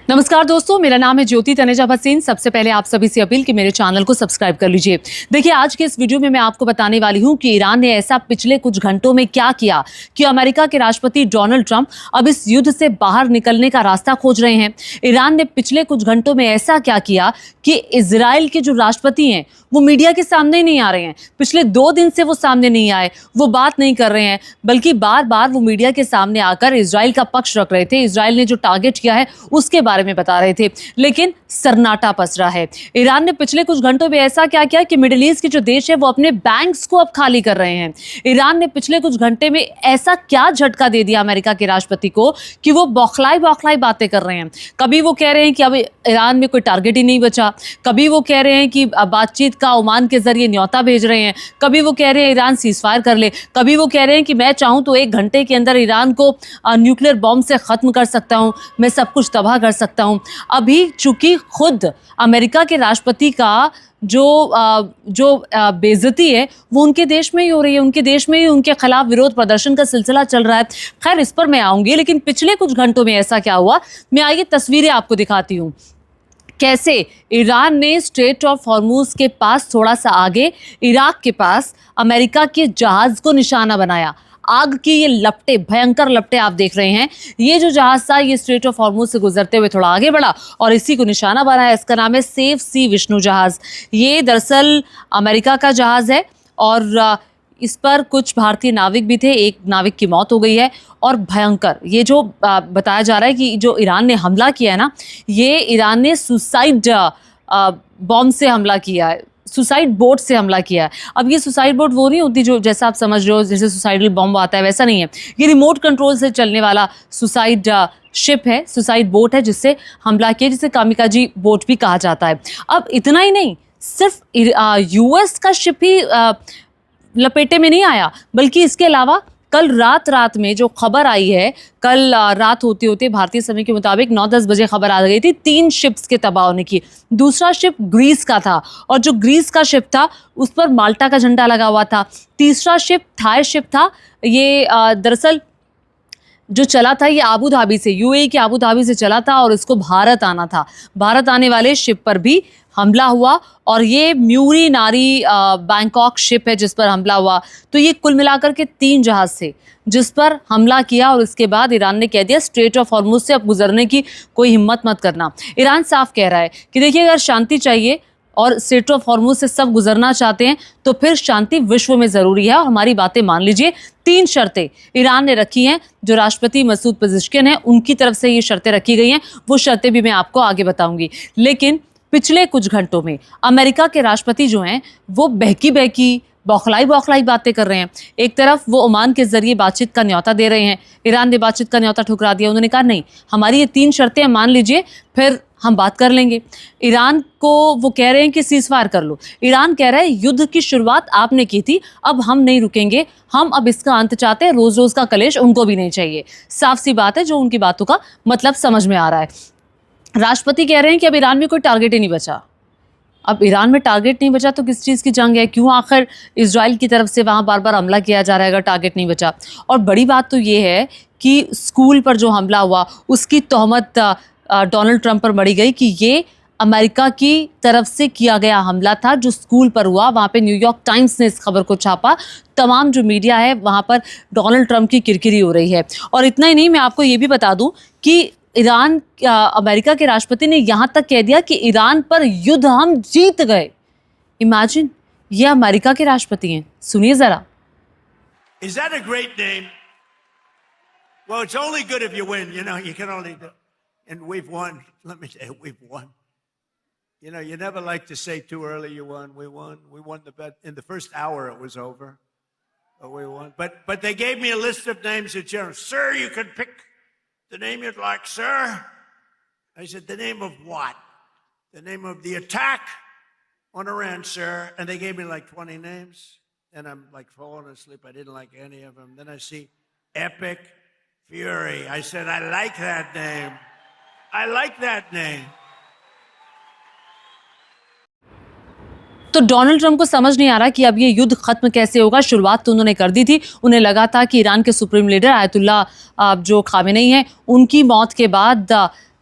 नमस्कार दोस्तों, मेरा नाम है ज्योति तनेजा भसीन। सबसे पहले आप सभी से अपील कि मेरे चैनल को सब्सक्राइब कर लीजिए। देखिए, आज के इस वीडियो में मैं आपको बताने वाली हूं कि ईरान ने ऐसा पिछले कुछ घंटों में क्या किया कि अमेरिका के राष्ट्रपति डोनाल्ड ट्रंप अब इस युद्ध से बाहर निकलने का रास्ता खोज रहे हैं। ईरान ने पिछले कुछ घंटों में ऐसा क्या किया कि इजराइल के जो राष्ट्रपति हैं वो मीडिया के सामने ही नहीं आ रहे हैं। पिछले 2 दिन से वो सामने नहीं आए, वो बात नहीं कर रहे हैं, बल्कि बार बार वो मीडिया के सामने आकर इजराइल का पक्ष रख रहे थे। इजराइल ने जो टारगेट किया है उसके बारे में बता रहे थे, लेकिन सन्नाटा पसरा है। ईरान ने पिछले कुछ घंटों में ऐसा क्या किया कि मिडिल ईस्ट के जो देश है वो अपने बैंक्स को अब खाली कर रहे हैं। ईरान ने पिछले कुछ घंटे में ऐसा क्या झटका दे दिया अमेरिका के राष्ट्रपति को कि वो बौखलाई बौखलाई बातें कर रहे हैं। कभी वो कह रहे हैं कि अब ईरान में कोई टारगेट ही नहीं बचा, कभी वो कह रहे हैं कि बातचीत का ओमान के जरिए न्योता भेज रहे हैं, कभी वो कह रहे हैं ईरान सीजफायर कर ले, कभी वो कह रहे हैं कि मैं चाहूं तो 1 घंटे के अंदर ईरान को न्यूक्लियर बॉम्ब से खत्म कर सकता हूं, मैं सब कुछ तबाह कर सकता हूं। अभी चूंकि खुद अमेरिका के राष्ट्रपति का जो बेइज्जती है वो उनके देश में ही हो रही है, उनके देश में ही उनके खिलाफ विरोध प्रदर्शन का सिलसिला चल रहा है। खैर, इस पर मैं आऊंगी, लेकिन पिछले कुछ घंटों में ऐसा क्या हुआ, मैं आइए तस्वीरें आपको दिखाती हूँ। कैसे ईरान ने स्ट्रेट ऑफ हॉर्मुज के पास थोड़ा सा आगे इराक के पास अमेरिका के जहाज को निशाना बनाया। आग की ये लपटें, भयंकर लपटें आप देख रहे हैं। ये जो जहाज था ये स्ट्रेट ऑफ हॉर्मुज से गुजरते हुए थोड़ा आगे बढ़ा और इसी को निशाना बनाया। इसका नाम है सेफ सी विष्णु जहाज। ये दरअसल अमेरिका का जहाज है और इस पर कुछ भारतीय नाविक भी थे। एक नाविक की मौत हो गई है और भयंकर ये जो बताया जा रहा है कि जो ईरान ने हमला किया है ना, ये ईरान ने सुसाइड बॉम्ब से हमला किया है, सुसाइड बोट से हमला किया है। अब ये सुसाइड बोट वो नहीं होती जो जैसा आप समझ रहे हो जैसे सुसाइडल बॉम्ब आता है, वैसा नहीं है। ये रिमोट कंट्रोल से चलने वाला सुसाइड शिप है, सुसाइड बोट है जिससे हमला किया, जिसे कामिकाजी बोट भी कहा जाता है। अब इतना ही नहीं, सिर्फ यूएस का शिप ही लपेटे में नहीं आया, बल्कि इसके अलावा कल रात में जो खबर आई है, कल रात होते होते भारतीय समय के मुताबिक 9-10 बजे खबर आ गई थी 3 शिप्स के तबाह होने की। दूसरा शिप ग्रीस का था और जो ग्रीस का शिप था उस पर माल्टा का झंडा लगा हुआ था। तीसरा शिप थाई शिप था। ये दरअसल जो चला था ये आबू धाबी से, यूएई के आबू धाबी से चला था और इसको भारत आना था। भारत आने वाले शिप पर भी हमला हुआ और ये म्यूरी नारी बैंकॉक शिप है जिस पर हमला हुआ। तो ये कुल मिलाकर के 3 जहाज थे जिस पर हमला किया और इसके बाद ईरान ने कह दिया स्ट्रेट ऑफ हॉर्मुज से अब गुजरने की कोई हिम्मत मत करना। ईरान साफ कह रहा है कि देखिए, अगर शांति चाहिए और स्ट्रेट ऑफ हॉर्मुज से सब गुजरना चाहते हैं तो फिर शांति विश्व में ज़रूरी है और हमारी बातें मान लीजिए। 3 शर्तें ईरान ने रखी हैं। जो राष्ट्रपति मसूद पेज़ेश्कियान हैं उनकी तरफ से ये शर्तें रखी गई हैं, वो शर्तें भी मैं आपको आगे बताऊंगी। लेकिन पिछले कुछ घंटों में अमेरिका के राष्ट्रपति जो हैं वो बहकी बौखलाई बातें कर रहे हैं। एक तरफ वो ओमान के जरिए बातचीत का न्योता दे रहे हैं। ईरान ने बातचीत का न्योता ठुकरा दिया। उन्होंने कहा नहीं, हमारी ये 3 शर्तें मान लीजिए, फिर हम बात कर लेंगे। ईरान को वो कह रहे हैं कि सीजफायर कर लो। ईरान कह रहा है युद्ध की शुरुआत आपने की थी, अब हम नहीं रुकेंगे, हम अब इसका अंत चाहते हैं। रोज रोज का कलेश उनको भी नहीं चाहिए। साफ सी बात है, जो उनकी बातों का मतलब समझ में आ रहा है। राष्ट्रपति कह रहे हैं कि अब ईरान में कोई टारगेट ही नहीं बचा। अब ईरान में टारगेट नहीं बचा तो किस चीज़ की जंग है? क्यों आखिर इजराइल की तरफ से वहाँ बार बार हमला किया जा रहा है अगर टारगेट नहीं बचा? और बड़ी बात तो ये है कि स्कूल पर जो हमला हुआ उसकी तोहमत डोनाल्ड ट्रंप पर मढ़ी गई कि ये अमेरिका की तरफ से किया गया हमला था जो स्कूल पर हुआ। वहाँ पे न्यूयॉर्क टाइम्स ने इस खबर को छापा। तमाम जो मीडिया है वहाँ पर डोनाल्ड ट्रंप की किरकिरी हो रही है। और इतना ही नहीं, मैं आपको ये भी बता दूँ कि ईरान अमेरिका के राष्ट्रपति ने यहाँ तक कह दिया कि ईरान पर युद्ध हम जीत गए। इमेजिन, ये अमेरिका के राष्ट्रपति हैं। सुनिए जरा। Is that a great name? Well, it's only good if you win. You know, you can only do. And we've won. Let me tell you, we've won. You know, you never like to say too early you won. We won. We won the bet. In the first hour, it was over. But we won. But they gave me a list of names at general. Sir, you can pick the name you'd like, sir. I said, the name of what? The name of the attack on Iran, sir. And they gave me like 20 names. And I'm like falling asleep. I didn't like any of them. Then I see Epic Fury. I said, I like that name. I like that name. तो Donald Trump को समझ नहीं आ रहा कि अब ये युद्ध खत्म कैसे होगा। शुरुआत तो उन्होंने कर दी थी। उन्हें लगा था कि ईरान के सुप्रीम लीडर आयतुल्ला जो खामेनेई हैं उनकी मौत के बाद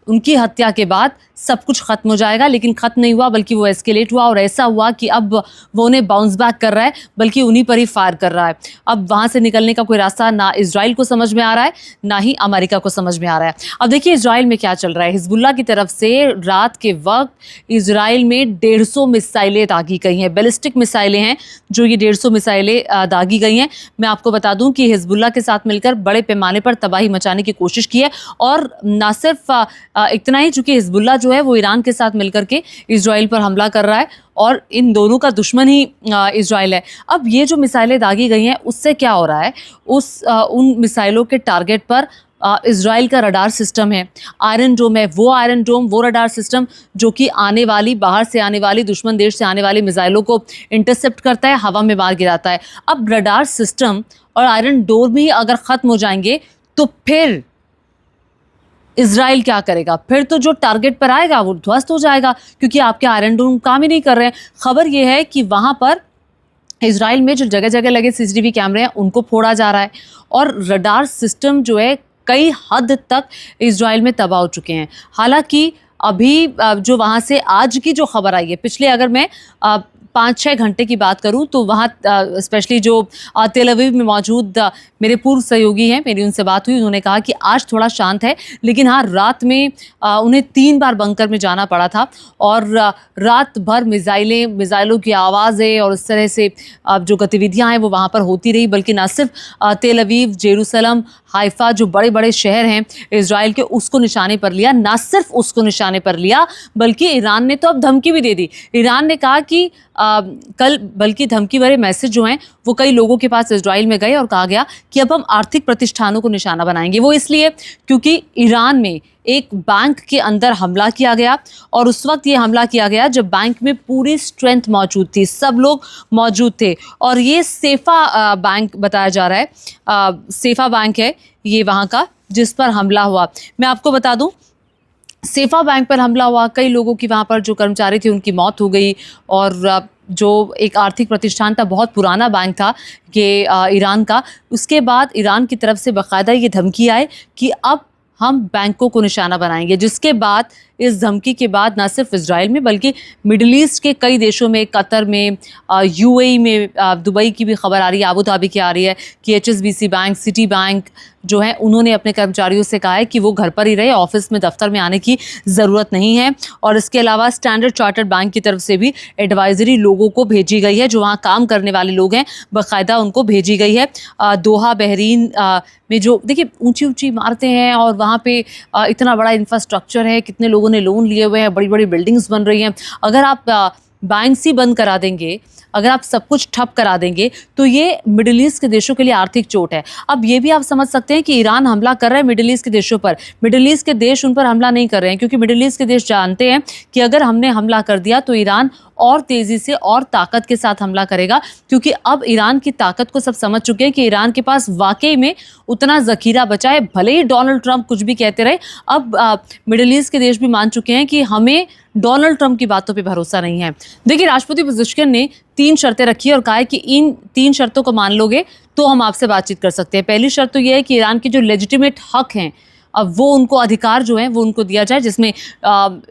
उनकी हत्या के बाद सब कुछ खत्म हो जाएगा, लेकिन खत्म नहीं हुआ, बल्कि वो एस्केलेट हुआ और ऐसा हुआ कि अब वो उन्हें बाउंस बैक कर रहा है, बल्कि उन्हीं पर ही फायर कर रहा है। अब वहाँ से निकलने का कोई रास्ता ना इजराइल को समझ में आ रहा है, ना ही अमेरिका को समझ में आ रहा है। अब देखिए इजराइल में क्या चल रहा है। हिजबुल्लाह की तरफ से रात के वक्त इजराइल में 150 मिसाइलें दागी गई हैं, बैलिस्टिक मिसाइलें हैं जो ये 150 मिसाइलें दागी गई हैं। मैं आपको बता दूं कि हिजबुल्लाह के साथ मिलकर बड़े पैमाने पर तबाही मचाने की कोशिश की है, और ना सिर्फ इतना ही, चूंकि हिजबुल्लाह जो है वो ईरान के साथ मिलकर के इजराइल पर हमला कर रहा है और इन दोनों का दुश्मन ही इजराइल है। अब ये जो मिसाइलें दागी गई हैं उससे क्या हो रहा है, उन मिसाइलों के टारगेट पर इजराइल का रडार सिस्टम है, आयरन डोम है। वो रडार सिस्टम जो कि बाहर से आने वाली, दुश्मन देश से आने वाली मिसाइलों को इंटरसेप्ट करता है, हवा में मार गिराता है। अब रडार सिस्टम और आयरन डोम ही अगर ख़त्म हो जाएंगे तो फिर इजराइल क्या करेगा? फिर तो जो टारगेट पर आएगा वो ध्वस्त हो जाएगा, क्योंकि आपके आयरन डोम काम ही नहीं कर रहे हैं। खबर ये है कि वहाँ पर इजराइल में जो जगह जगह लगे सीसीटीवी कैमरे हैं उनको फोड़ा जा रहा है, और रडार सिस्टम जो है कई हद तक इजराइल में तबाह हो चुके हैं। हालांकि अभी जो वहाँ से आज की जो खबर आई है, पिछले अगर मैं 5-6 घंटे की बात करूं तो वहाँ स्पेशली जो तेल अवीव में मौजूद मेरे पूर्व सहयोगी हैं, मेरी उनसे बात हुई, उन्होंने कहा कि आज थोड़ा शांत है, लेकिन हाँ रात में उन्हें 3 बार बंकर में जाना पड़ा था, और रात भर मिसाइलों की आवाज़ें और इस तरह से जो गतिविधियाँ हैं वो वहाँ पर होती रही। बल्कि न सिर्फ तेल अवीव, जेरूसलम, हाइफा जो बड़े बड़े शहर हैं इजराइल के, उसको निशाने पर लिया। ना सिर्फ उसको निशाने पर लिया, बल्कि ईरान ने तो अब धमकी भी दे दी। ईरान ने कहा कि कल बल्कि धमकी भरे मैसेज जो हैं वो कई लोगों के पास इजराइल में गए और कहा गया कि अब हम आर्थिक प्रतिष्ठानों को निशाना बनाएंगे। वो इसलिए क्योंकि ईरान में एक बैंक के अंदर हमला किया गया, और उस वक्त ये हमला किया गया जब बैंक में पूरी स्ट्रेंथ मौजूद थी, सब लोग मौजूद थे, और ये सेफा बैंक बताया जा रहा है, सेफा बैंक है ये वहाँ का जिस पर हमला हुआ। मैं आपको बता दूं, सेफा बैंक पर हमला हुआ, कई लोगों की वहाँ पर जो कर्मचारी थे उनकी मौत हो गई, और जो एक आर्थिक प्रतिष्ठान था, बहुत पुराना बैंक था ये ईरान का, उसके बाद ईरान की तरफ से बाकायदा ये धमकी आए कि अब हम बैंकों को निशाना बनाएंगे, जिसके बाद इस धमकी के बाद न सिर्फ इजराइल में बल्कि मिडिल ईस्ट के कई देशों में, कतर में, यूएई में, दुबई की भी खबर आ रही है, अबू धाबी की आ रही है कि HSBC बैंक, सिटी बैंक जो है उन्होंने अपने कर्मचारियों से कहा है कि वो घर पर ही रहे, ऑफिस में, दफ्तर में आने की ज़रूरत नहीं है। और इसके अलावा स्टैंडर्ड चार्टर्ड बैंक की तरफ से भी एडवाइजरी लोगों को भेजी गई है, जो वहाँ काम करने वाले लोग हैं बाकायदा उनको भेजी गई है। दोहा, बहरीन में जो देखिए ऊंची ऊंची इमारतें हैं और वहाँ पे इतना बड़ा इंफ्रास्ट्रक्चर है, कितने लोगों ने लोन लिए हुए हैं, बड़ी बड़ी बिल्डिंग्स बन रही हैं, अगर आप बैंक्स ही बंद करा देंगे, अगर आप सब कुछ ठप करा देंगे तो ये मिडिल ईस्ट के देशों के लिए आर्थिक चोट है। अब ये भी आप समझ सकते हैं कि ईरान हमला कर रहा है मिडिल ईस्ट के देशों पर, मिडिल ईस्ट के देश उन पर हमला नहीं कर रहे हैं, क्योंकि मिडिल ईस्ट के देश जानते हैं कि अगर हमने हमला कर दिया तो ईरान और तेज़ी से और ताकत के साथ हमला करेगा, क्योंकि अब ईरान की ताकत को सब समझ चुके हैं कि ईरान के पास वाकई में उतना ज़खीरा बचा है। भले ही डोनाल्ड ट्रंप कुछ भी कहते रहे, अब मिडिल ईस्ट के देश भी मान चुके हैं कि हमें डोनाल्ड ट्रंप की बातों पे भरोसा नहीं है। देखिए राष्ट्रपति पेजेश्किन ने 3 शर्तें रखी और कहा है कि इन 3 शर्तों को मान लोगे तो हम आपसे बातचीत कर सकते हैं। पहली शर्त तो ये है कि ईरान के जो लेजिटिमेट हक हैं, अब वो उनको अधिकार जो है वो उनको दिया जाए, जिसमें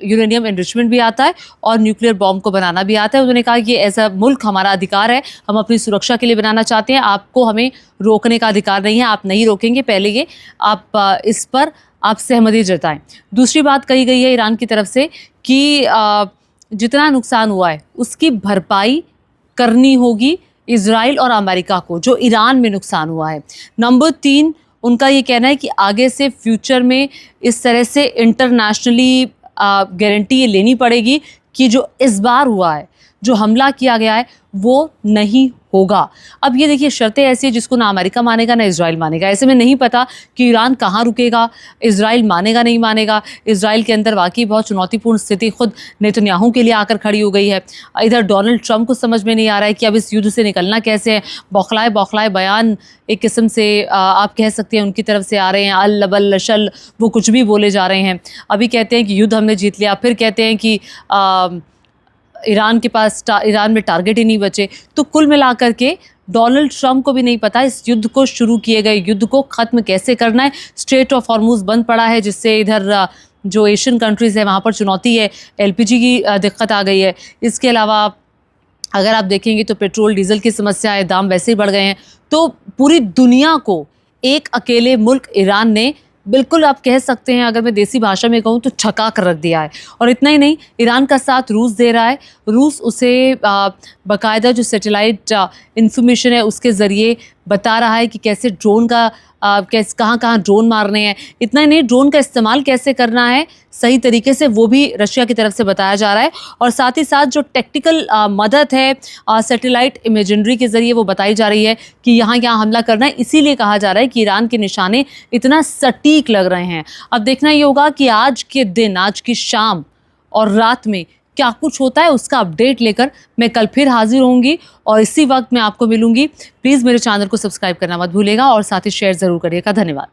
यूरेनियम एनरिचमेंट भी आता है और न्यूक्लियर बॉम्ब को बनाना भी आता है। उन्होंने कहा कि ऐसा मुल्क हमारा अधिकार है, हम अपनी सुरक्षा के लिए बनाना चाहते हैं, आपको हमें रोकने का अधिकार नहीं है, आप नहीं रोकेंगे, पहले ये आप इस पर आप सहमति जताएं। दूसरी बात कही गई है ईरान की तरफ से कि जितना नुकसान हुआ है उसकी भरपाई करनी होगी इजराइल और अमेरिका को, जो ईरान में नुकसान हुआ है। नंबर 3, उनका ये कहना है कि आगे से फ्यूचर में इस तरह से इंटरनेशनली गारंटी ये लेनी पड़ेगी कि जो इस बार हुआ है, जो हमला किया गया है, वो नहीं होगा। अब ये देखिए शर्तें ऐसी है जिसको ना अमेरिका मानेगा ना इजराइल मानेगा। ऐसे में नहीं पता कि ईरान कहाँ रुकेगा, इजराइल मानेगा नहीं मानेगा। इजराइल के अंदर वाकई बहुत चुनौतीपूर्ण स्थिति खुद नेतन्याहू के लिए आकर खड़ी हो गई है। इधर डोनाल्ड ट्रंप को समझ में नहीं आ रहा है कि अब इस युद्ध से निकलना कैसे है। बौखलाए बयान एक किस्म से आप कह सकते हैं उनकी तरफ से आ रहे हैं, अल लबल लशल, वो कुछ भी बोले जा रहे हैं। अभी कहते हैं कि युद्ध हमने जीत लिया, फिर कहते हैं कि ईरान के पास ईरान में टारगेट ही नहीं बचे। तो कुल मिलाकर के डोनाल्ड ट्रंप को भी नहीं पता इस युद्ध को, शुरू किए गए युद्ध को ख़त्म कैसे करना है। स्ट्रेट ऑफ हॉर्मुज़ बंद पड़ा है, जिससे इधर जो एशियन कंट्रीज़ है वहाँ पर चुनौती है, एलपीजी की दिक्कत आ गई है। इसके अलावा अगर आप देखेंगे तो पेट्रोल डीजल की समस्या है, दाम वैसे ही बढ़ गए हैं। तो पूरी दुनिया को एक अकेले मुल्क ईरान ने बिल्कुल आप कह सकते हैं, अगर मैं देसी भाषा में कहूँ तो छका कर रख दिया है। और इतना ही नहीं, ईरान का साथ रूस दे रहा है। रूस उसे बाकायदा जो सैटेलाइट इंफॉर्मेशन है उसके ज़रिए बता रहा है कि कैसे ड्रोन का कैसे कहाँ ड्रोन मारने हैं। इतना ही नहीं, ड्रोन का इस्तेमाल कैसे करना है सही तरीके से, वो भी रशिया की तरफ से बताया जा रहा है। और साथ ही साथ जो टेक्निकल मदद है सैटेलाइट इमेजनरी के ज़रिए वो बताई जा रही है कि यहाँ हमला करना है। इसीलिए कहा जा रहा है कि ईरान के निशाने इतना सटीक लग रहे हैं। अब देखना ये होगा कि आज के दिन, आज की शाम और रात में क्या कुछ होता है, उसका अपडेट लेकर मैं कल फिर हाजिर होंगी और इसी वक्त मैं आपको मिलूंगी। प्लीज़ मेरे चैनल को सब्सक्राइब करना मत भूलिएगा और साथ ही शेयर ज़रूर करिएगा। धन्यवाद।